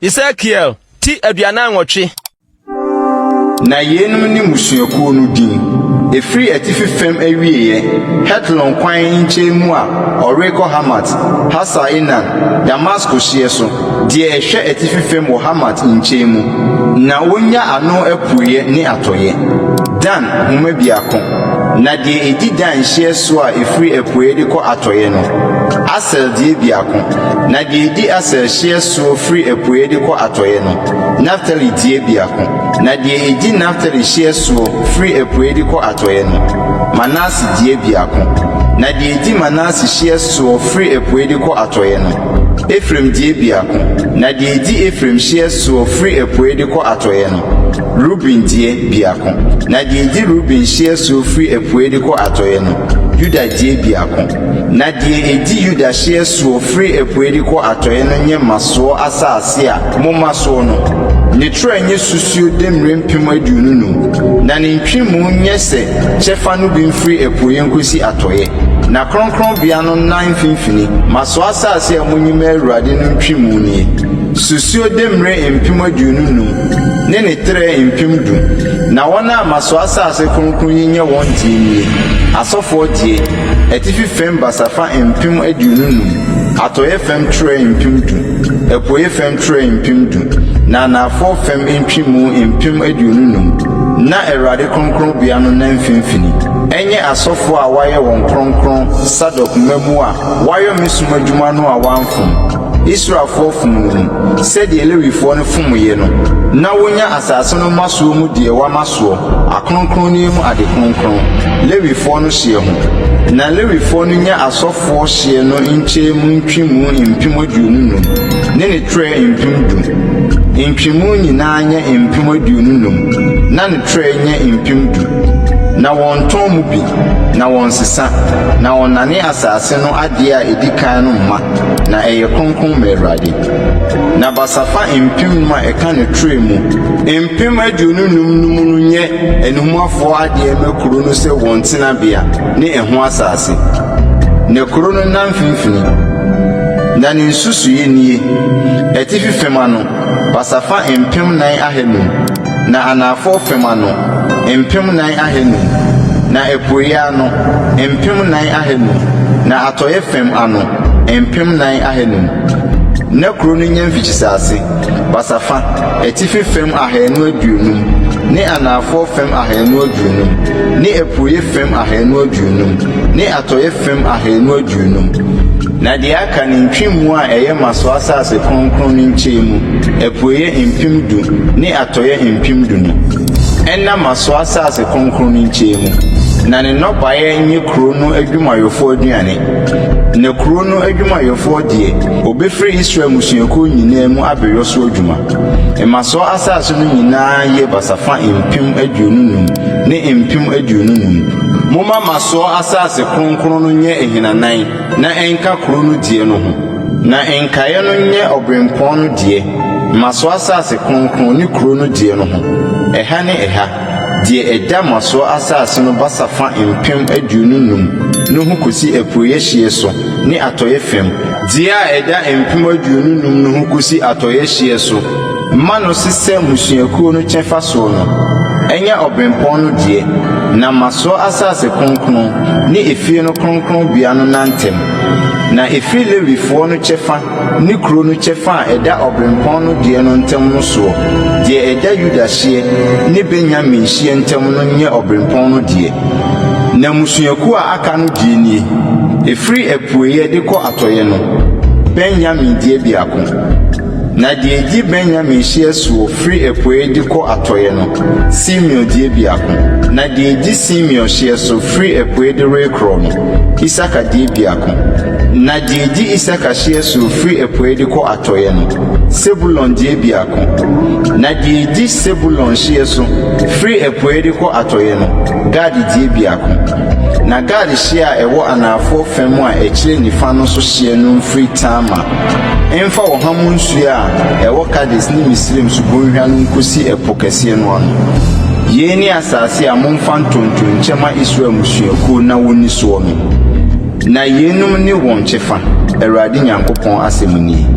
Ezekiel ti aduana nwotwe. Na yenum ni musuakuo no din efiri atifi fem awieye Hetlon kwan nche mu a oreko Hamat Hasa Inan Damascus yeso de ehwe atifi fem wo Hamat nche mu na wonya ano apuye ni atoye Dan homa biako na de edi Dan hye so a efiri apuye de ko atoye no Asel de biako na de edi Asel hye so free apuye de ko atoye no Naphtali de biako na de edi Naphtali hye so free apuye de ko atoye no Manase die biako na de edi Manase hye so free apuye de ko atoye no Ephraim die biako na de edi Ephraim hye so free apuye de ko atoye no Reuben die biako na de edi Reuben hye so free apuye de ko atoye no Judah die biako na de edi Judah hye so free apuye de ko atoye no nye maso asase a momaso no ne trenye susio demre mpem aduonu no na ne ntwimu nye se chefa no bi mfiri apuye nkosi atoye na kronkron bia no nan finfini maso asase a monyima Awurade no ntwimu ni susio demre mpem aduonu no ne tre mpem du na wona maso asase kronkron nye won tie asofo die etifi fem basafa mpem aduonu no atoye fem tre mpem du apuye fem tre mpem du na na fo fem ntwimu mpem aduonu no na Awurade kronkron bia no nan finfini enye asofo a waye won kronkron Sadok mamu a wayo misuma dwuma no a wanfom Israel fo fum said the Lewifo no fum ye no na wonya asase no maso mu de wa maso akronkron ni mu ade kronkron Lewifo no hye ho na Lewifo no nya asofo hye no nche mu ntwimu mpem aduonu no ne tre mpem du ntwimu nyina anya mpem aduonu no na ne tre nya mpem du na won ton mu bi na won sesa na won nane asase no ade a edikan no ma na eye kronkron Awurade na basafa mpem ma eka ne tre mu mpem aduonu num no nye enumafo ade makuro no se won tena bia ne eho asase ne kuro no nan finfini na ne nsusuye nie etifi fema no basafa mpem nan ahenum na anafo fema no mpem nan ahenum na epuya no mpem nan ahenum na atoye fem ano mpem nan ahenum na kuro no nya mfichisase basafa etifi fem ahenu aduonum ne anafo fem ahenu aduonum ne epuye fem ahenu aduonum ne atoye fem ahenu aduonum na de aka ne ntwimu a eye maso asase kronkron ni nchemu epuye mpem du ne atoye mpem du no enna maso asase kronkron ni nchemu na ne nobaye nye kuro no adwumayofo aduane ne kuro no adwumayofo die obefre Israel musuako nyina mu abeyoso adwuma emaso asase no nyina ye basafa mpem aduonunum ne mpem aduonunum moma maso asase kronkron no nye ehinanan na enka kuro no die no ho na enkaye no nye obrempon no die maso asase kronkron ni kuro no die no ho eha ne eha die eda maso asase no basafa mpem aduonunum no ho kosi apuye hye so ni atoye fem die a eda mpem aduonunum no ho kosi atoye hye so mano sise musuakuo no chefa so no enya obrempon no die na maso asase kronkron ni efie no kronkron bia no nantem na efie Lewifo no chefa ni kuro no chefa eda obrempon no die no ntem no so die eda Judah hye ni Benjamin hye ntem no nye obrempon no die na musuaku a aka no die ni efiri epuye de ko atoye no Benjamin die biako na die di Benjamin hye so free epuye de ko atoye no Simeon die biako na die di Simeon hye so free epuye de rekro no Isaka die biako na die di Isaka hye so free epuye de ko atoye no Sebulon die biako na die di Sebulon hye so free epuye de ko atoye no Gad die biako na Gad hye a ewo anafo fem a ekire nifa no so hye no free Tama emfa wo hamu nsu a ewo Kades ni Misrim so bonhwa no nkosi epokese no ano ye ni asase a momfa ntonton nchema Israel musuakuo na woni so no na yenum ni won chefa Awurade Nyankopon asemuni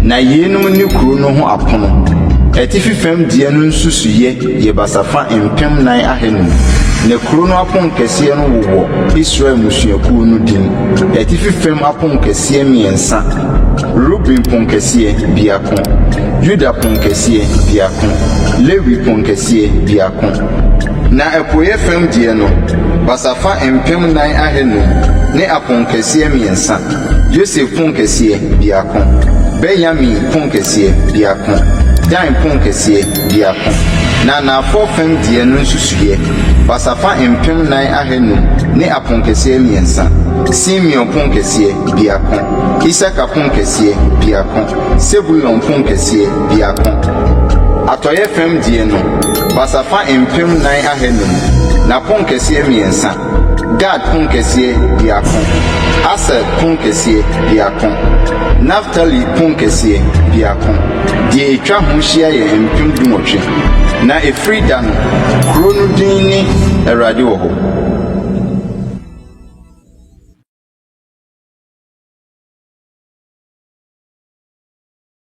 Na yenum ni kuro no ho apono. Etifi fam die no nsusuye ye basafa empem nan ahenum. Ne kuro no apon kese no wo Israel musuaku no din. Etifi fam apon kese miensa. Ruben pon kese biako. Juda pon kese biako. Lewi pon kese biako. Na epoye fam die no basafa empem nan ahenum ne apon kese miensa. Joseph pon kese biako. Benjamin pon kese biako. Dan pon kese biako. Na fo fam die no nsusuye basafa empem nan ahenum ne apon kese miensa. Simeon pon kese biako. Isaka pon kese biako. Sebulon pon kese biako. Atoye fam die no basafa empem nan ahenum na pon kese miensa. Gad pon kese biako. Aser pon kese biako. Naftali pon kese biako. Die etwa ho hia ye empem dumotwe. Na Efrida no kuro no din ni Awurade wo ho.